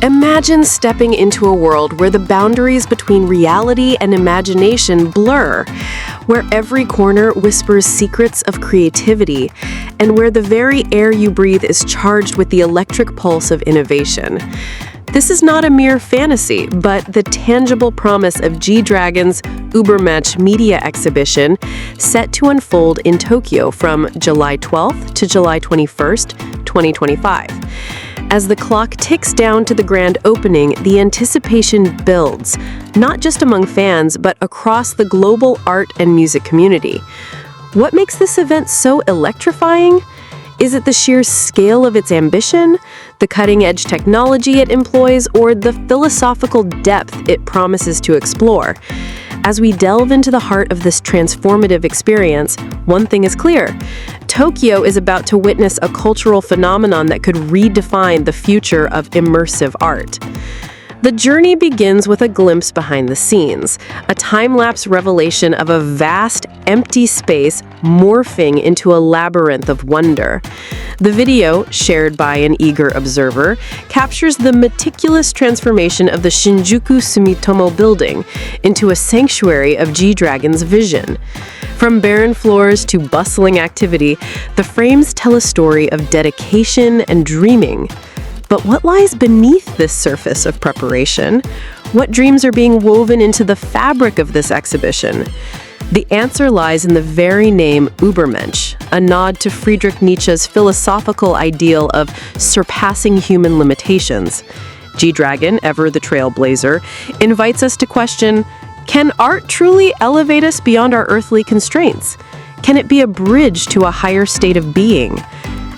Imagine stepping into a world where the boundaries between reality and imagination blur, where every corner whispers secrets of creativity, and where the very air you breathe is charged with the electric pulse of innovation. This is not a mere fantasy, but the tangible promise of GDragon's Übermensch media exhibition set to unfold in Tokyo from July 12th to July 21st, 2025. As the clock ticks down to the grand opening, the anticipation builds, not just among fans, but across the global art and music community. What makes this event so electrifying? Is it the sheer scale of its ambition, the cutting-edge technology it employs, or the philosophical depth it promises to explore? As we delve into the heart of this transformative experience, one thing is clear. Tokyo is about to witness a cultural phenomenon that could redefine the future of immersive art. The journey begins with a glimpse behind the scenes, a time-lapse revelation of a vast, empty space morphing into a labyrinth of wonder. The video, shared by an eager observer, captures the meticulous transformation of the Shinjuku Sumitomo building into a sanctuary of GDragon's vision. From barren floors to bustling activity, the frames tell a story of dedication and dreaming. But what lies beneath this surface of preparation? What dreams are being woven into the fabric of this exhibition? The answer lies in the very name Übermensch, a nod to Friedrich Nietzsche's philosophical ideal of surpassing human limitations. GDragon, ever the trailblazer, invites us to question, can art truly elevate us beyond our earthly constraints? Can it be a bridge to a higher state of being?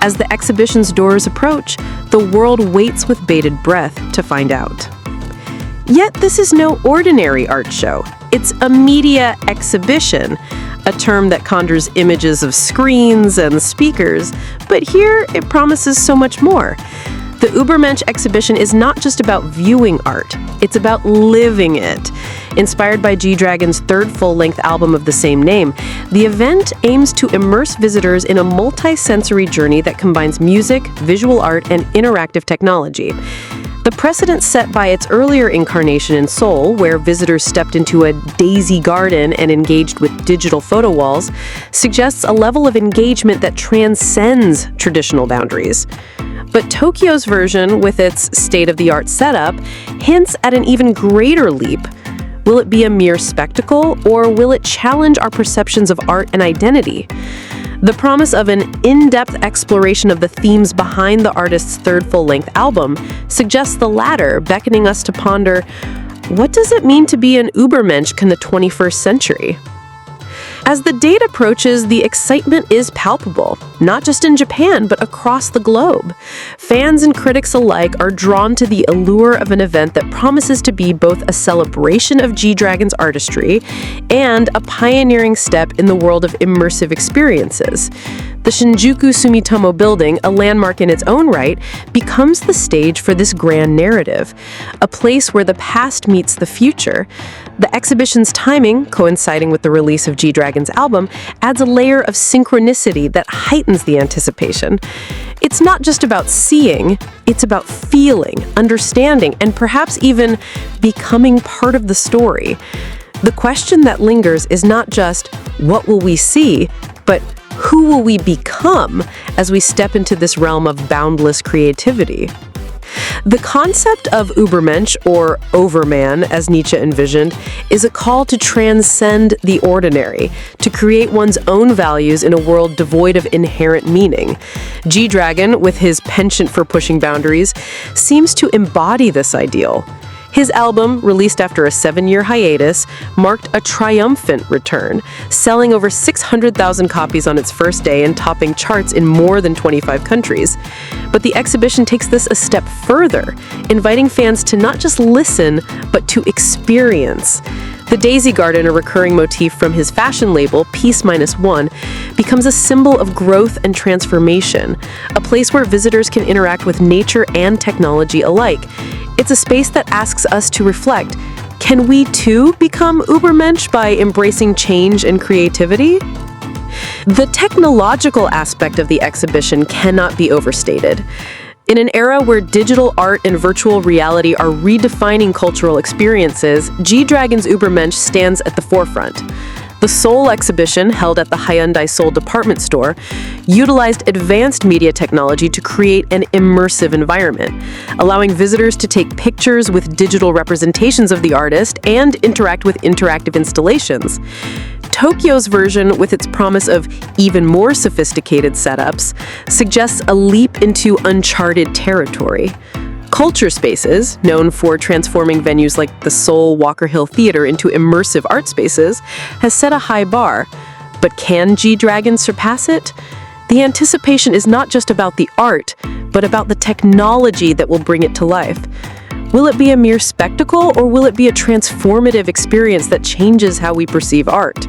As the exhibition's doors approach, the world waits with bated breath to find out. Yet this is no ordinary art show. It's a media exhibition, a term that conjures images of screens and speakers, but here it promises so much more. The Übermensch exhibition is not just about viewing art, it's about living it. Inspired by GDragon's third full-length album of the same name, the event aims to immerse visitors in a multi-sensory journey that combines music, visual art, and interactive technology. The precedent set by its earlier incarnation in Seoul, where visitors stepped into a daisy garden and engaged with digital photo walls, suggests a level of engagement that transcends traditional boundaries. But Tokyo's version, with its state-of-the-art setup, hints at an even greater leap. Will it be a mere spectacle, or will it challenge our perceptions of art and identity? The promise of an in-depth exploration of the themes behind the artist's third full-length album suggests the latter, beckoning us to ponder, what does it mean to be an Übermensch in the 21st century? As the date approaches, the excitement is palpable, not just in Japan, but across the globe. Fans and critics alike are drawn to the allure of an event that promises to be both a celebration of GDragon's artistry and a pioneering step in the world of immersive experiences. The Shinjuku Sumitomo building, a landmark in its own right, becomes the stage for this grand narrative, a place where the past meets the future. The exhibition's timing, coinciding with the release of GDragon's album, adds a layer of synchronicity that heightens the anticipation. It's not just about seeing, it's about feeling, understanding, and perhaps even becoming part of the story. The question that lingers is not just, what will we see, but who will we become as we step into this realm of boundless creativity? The concept of Übermensch, or Overman, as Nietzsche envisioned, is a call to transcend the ordinary, to create one's own values in a world devoid of inherent meaning. GDragon, with his penchant for pushing boundaries, seems to embody this ideal. His album, released after a 7-year hiatus, marked a triumphant return, selling over 600,000 copies on its first day and topping charts in more than 25 countries. But the exhibition takes this a step further, inviting fans to not just listen, but to experience. The Daisy Garden, a recurring motif from his fashion label, Peace-1, becomes a symbol of growth and transformation, a place where visitors can interact with nature and technology alike. It's a space that asks us to reflect, can we too become Übermensch by embracing change and creativity? The technological aspect of the exhibition cannot be overstated. In an era where digital art and virtual reality are redefining cultural experiences, GDragon's Übermensch stands at the forefront. The Seoul exhibition, held at the Hyundai Seoul department store, utilized advanced media technology to create an immersive environment, allowing visitors to take pictures with digital representations of the artist and interact with interactive installations. Tokyo's version, with its promise of even more sophisticated setups, suggests a leap into uncharted territory. Culture Spaces, known for transforming venues like the Seoul Walker Hill Theater into immersive art spaces, has set a high bar. But can GDragon surpass it? The anticipation is not just about the art, but about the technology that will bring it to life. Will it be a mere spectacle, or will it be a transformative experience that changes how we perceive art?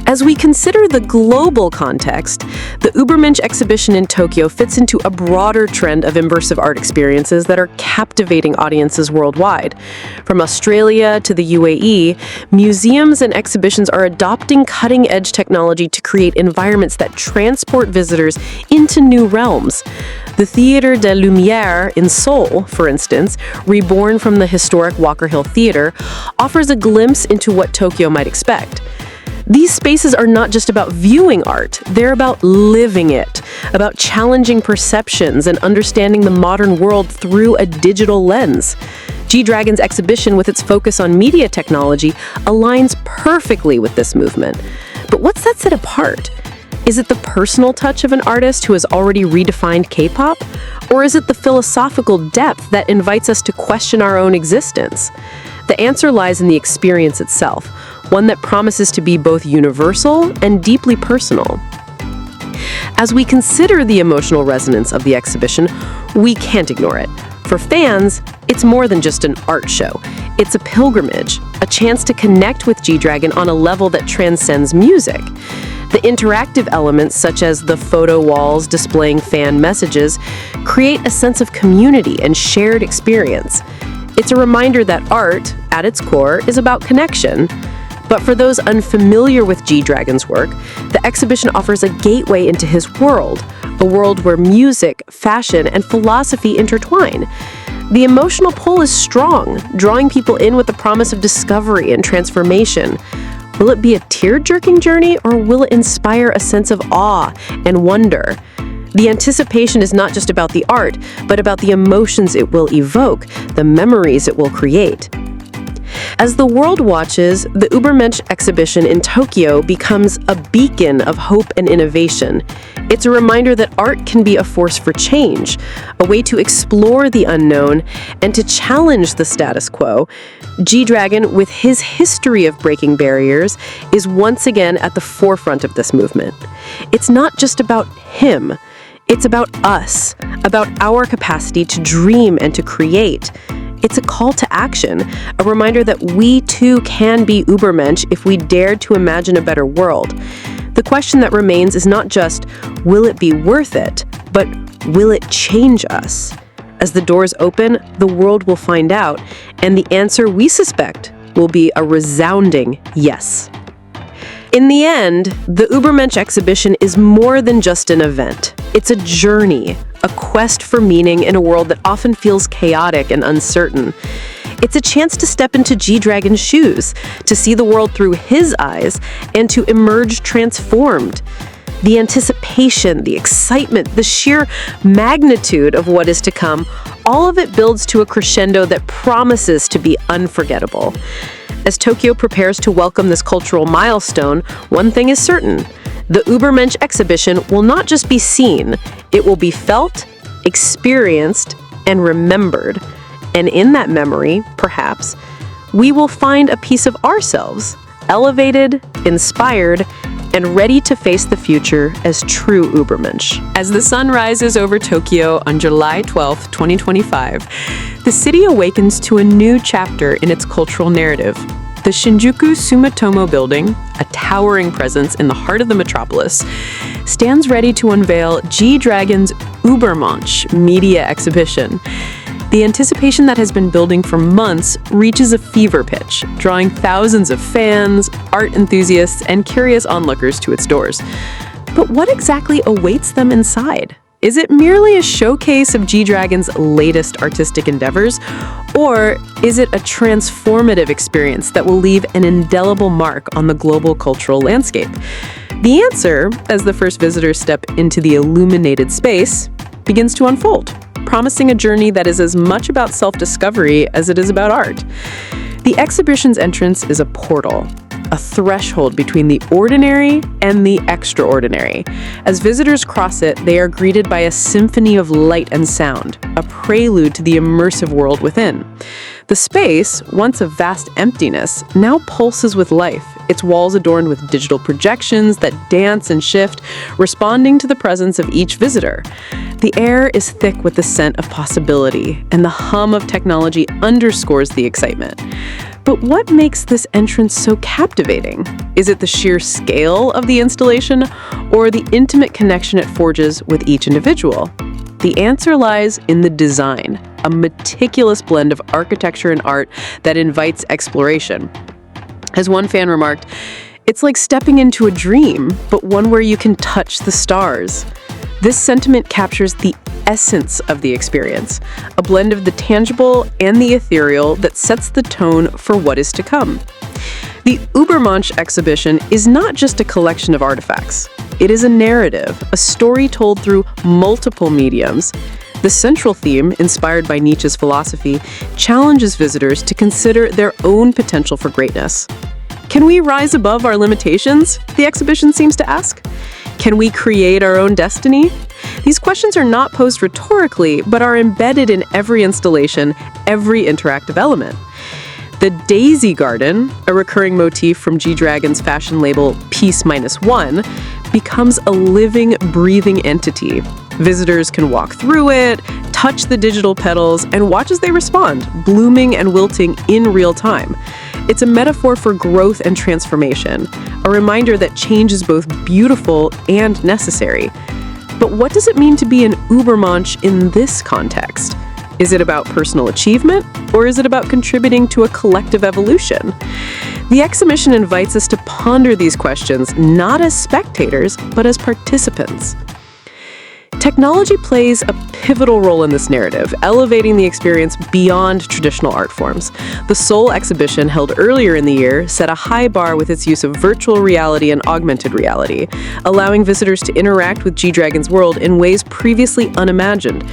As we consider the global context, the Übermensch exhibition in Tokyo fits into a broader trend of immersive art experiences that are captivating audiences worldwide. From Australia to the UAE, museums and exhibitions are adopting cutting-edge technology to create environments that transport visitors into new realms. The Théâtre des Lumières in Seoul, for instance, reborn from the historic Walker Hill Theater, offers a glimpse into what Tokyo might expect. These spaces are not just about viewing art, they're about living it, about challenging perceptions and understanding the modern world through a digital lens. GDragon's exhibition, with its focus on media technology, aligns perfectly with this movement. But what sets it apart? Is it the personal touch of an artist who has already redefined K-pop? Or is it the philosophical depth that invites us to question our own existence? The answer lies in the experience itself, one that promises to be both universal and deeply personal. As we consider the emotional resonance of the exhibition, we can't ignore it. For fans, it's more than just an art show. It's a pilgrimage, a chance to connect with GDragon on a level that transcends music. The interactive elements, such as the photo walls displaying fan messages, create a sense of community and shared experience. It's a reminder that art, at its core, is about connection. But for those unfamiliar with GDragon's work, the exhibition offers a gateway into his world, a world where music, fashion, and philosophy intertwine. The emotional pull is strong, drawing people in with the promise of discovery and transformation. Will it be a tear-jerking journey, or will it inspire a sense of awe and wonder? The anticipation is not just about the art, but about the emotions it will evoke, the memories it will create. As the world watches, the Übermensch exhibition in Tokyo becomes a beacon of hope and innovation. It's a reminder that art can be a force for change, a way to explore the unknown and to challenge the status quo. GDragon, with his history of breaking barriers, is once again at the forefront of this movement. It's not just about him. It's about us, about our capacity to dream and to create. It's a call to action, a reminder that we too can be Übermensch if we dare to imagine a better world. The question that remains is not just, will it be worth it, but will it change us? As the doors open, the world will find out, and the answer, we suspect, will be a resounding yes. In the end, the Übermensch exhibition is more than just an event. It's a journey, a quest for meaning in a world that often feels chaotic and uncertain. It's a chance to step into GDragon's shoes, to see the world through his eyes, and to emerge transformed. The anticipation, the excitement, the sheer magnitude of what is to come, all of it builds to a crescendo that promises to be unforgettable. As Tokyo prepares to welcome this cultural milestone, one thing is certain: the Übermensch exhibition will not just be seen, it will be felt, experienced, and remembered. And in that memory, perhaps, we will find a piece of ourselves, elevated, inspired, and ready to face the future as true Übermensch. As the sun rises over Tokyo on July 12, 2025, the city awakens to a new chapter in its cultural narrative. The Shinjuku Sumitomo Building, a towering presence in the heart of the metropolis, stands ready to unveil GDragon's Übermensch media exhibition. The anticipation that has been building for months reaches a fever pitch, drawing thousands of fans, art enthusiasts, and curious onlookers to its doors. But what exactly awaits them inside? Is it merely a showcase of GDragon's latest artistic endeavors, or is it a transformative experience that will leave an indelible mark on the global cultural landscape? The answer, as the first visitors step into the illuminated space, begins to unfold, promising a journey that is as much about self-discovery as it is about art. The exhibition's entrance is a portal, a threshold between the ordinary and the extraordinary. As visitors cross it, they are greeted by a symphony of light and sound, a prelude to the immersive world within. The space, once a vast emptiness, now pulses with life, its walls adorned with digital projections that dance and shift, responding to the presence of each visitor. The air is thick with the scent of possibility, and the hum of technology underscores the excitement. But what makes this entrance so captivating? Is it the sheer scale of the installation, or the intimate connection it forges with each individual? The answer lies in the design, a meticulous blend of architecture and art that invites exploration. As one fan remarked, "It's like stepping into a dream, but one where you can touch the stars." This sentiment captures the essence of the experience, a blend of the tangible and the ethereal that sets the tone for what is to come. The Übermensch exhibition is not just a collection of artifacts. It is a narrative, a story told through multiple mediums. The central theme, inspired by Nietzsche's philosophy, challenges visitors to consider their own potential for greatness. Can we rise above our limitations? The exhibition seems to ask. Can we create our own destiny? These questions are not posed rhetorically, but are embedded in every installation, every interactive element. The Daisy Garden, a recurring motif from GDragon's fashion label Peace -1, becomes a living, breathing entity. Visitors can walk through it, touch the digital petals, and watch as they respond, blooming and wilting in real time. It's a metaphor for growth and transformation, a reminder that change is both beautiful and necessary. But what does it mean to be an Übermensch in this context? Is it about personal achievement, or is it about contributing to a collective evolution? The exhibition invites us to ponder these questions not as spectators, but as participants. Technology plays a pivotal role in this narrative, elevating the experience beyond traditional art forms. The Seoul exhibition held earlier in the year set a high bar with its use of virtual reality and augmented reality, allowing visitors to interact with GDragon's world in ways previously unimagined.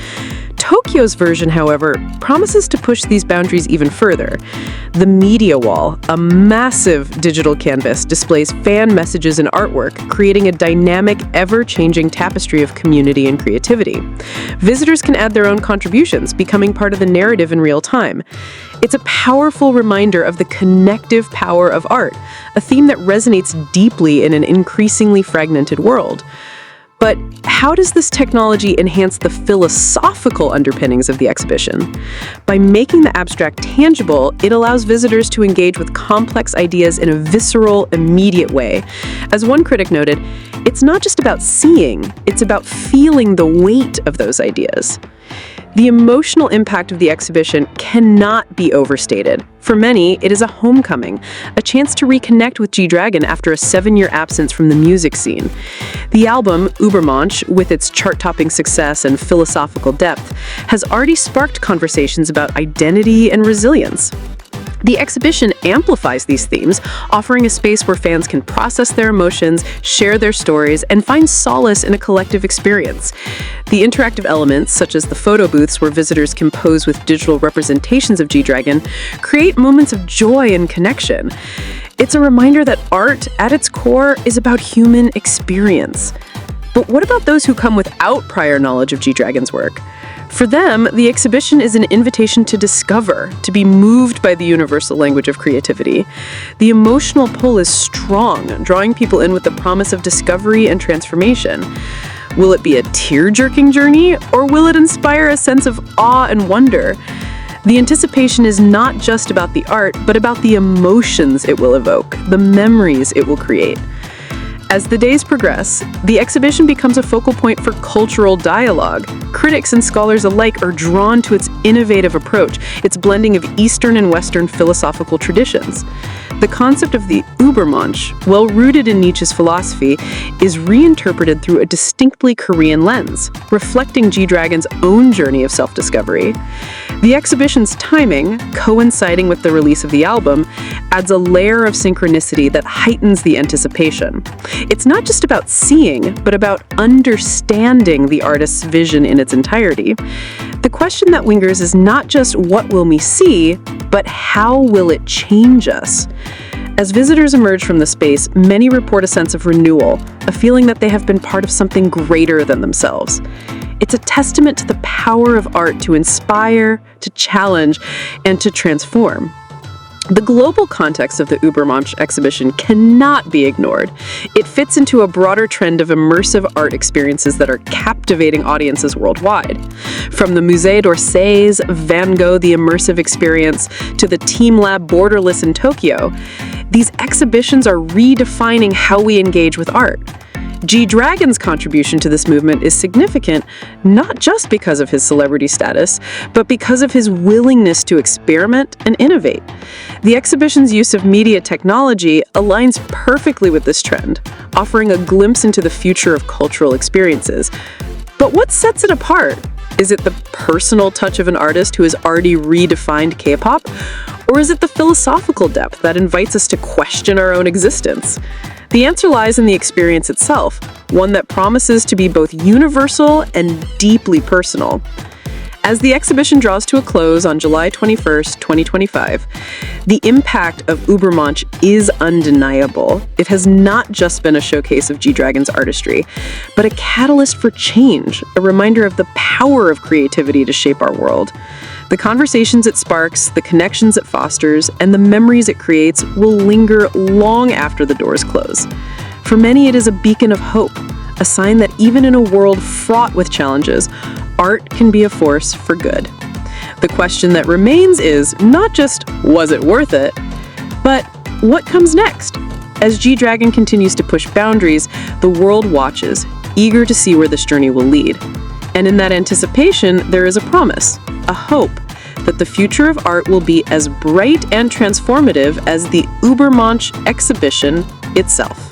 Tokyo's version, however, promises to push these boundaries even further. The Media Wall, a massive digital canvas, displays fan messages and artwork, creating a dynamic, ever-changing tapestry of community and creativity. Visitors can add their own contributions, becoming part of the narrative in real time. It's a powerful reminder of the connective power of art, a theme that resonates deeply in an increasingly fragmented world. But how does this technology enhance the philosophical underpinnings of the exhibition? By making the abstract tangible, it allows visitors to engage with complex ideas in a visceral, immediate way. As one critic noted, it's not just about seeing, it's about feeling the weight of those ideas. The emotional impact of the exhibition cannot be overstated. For many, it is a homecoming, a chance to reconnect with GDragon after a 7-year absence from the music scene. The album, Übermensch, with its chart-topping success and philosophical depth, has already sparked conversations about identity and resilience. The exhibition amplifies these themes, offering a space where fans can process their emotions, share their stories, and find solace in a collective experience. The interactive elements, such as the photo booths where visitors can pose with digital representations of GDragon, create moments of joy and connection. It's a reminder that art, at its core, is about human experience. But what about those who come without prior knowledge of GDragon's work? For them, the exhibition is an invitation to discover, to be moved by the universal language of creativity. The emotional pull is strong, drawing people in with the promise of discovery and transformation. Will it be a tear-jerking journey, or will it inspire a sense of awe and wonder? The anticipation is not just about the art, but about the emotions it will evoke, the memories it will create. As the days progress, the exhibition becomes a focal point for cultural dialogue. Critics and scholars alike are drawn to its innovative approach, its blending of Eastern and Western philosophical traditions. The concept of the Übermensch, well rooted in Nietzsche's philosophy, is reinterpreted through a distinctly Korean lens, reflecting GDragon's own journey of self-discovery. The exhibition's timing, coinciding with the release of the album, adds a layer of synchronicity that heightens the anticipation. It's not just about seeing, but about understanding the artist's vision in its entirety. The question that lingers is not just what will we see, but how will it change us? As visitors emerge from the space, many report a sense of renewal, a feeling that they have been part of something greater than themselves. It's a testament to the power of art to inspire, to challenge, and to transform. The global context of the Übermensch exhibition cannot be ignored. It fits into a broader trend of immersive art experiences that are captivating audiences worldwide. From the Musée d'Orsay's Van Gogh The Immersive Experience to the Team Lab Borderless in Tokyo, these exhibitions are redefining how we engage with art. GDragon's contribution to this movement is significant, not just because of his celebrity status, but because of his willingness to experiment and innovate. The exhibition's use of media technology aligns perfectly with this trend, offering a glimpse into the future of cultural experiences. But what sets it apart? Is it the personal touch of an artist who has already redefined Kpop? Or is it the philosophical depth that invites us to question our own existence? The answer lies in the experience itself, one that promises to be both universal and deeply personal. As the exhibition draws to a close on July 21st, 2025, the impact of Übermensch is undeniable. It has not just been a showcase of GDragon's artistry, but a catalyst for change, a reminder of the power of creativity to shape our world. The conversations it sparks, the connections it fosters, and the memories it creates will linger long after the doors close. For many, it is a beacon of hope, a sign that even in a world fraught with challenges, art can be a force for good. The question that remains is not just, was it worth it? But what comes next? As GDragon continues to push boundaries, the world watches, eager to see where this journey will lead. And in that anticipation, there is a promise, a hope, that the future of art will be as bright and transformative as the Übermensch exhibition itself.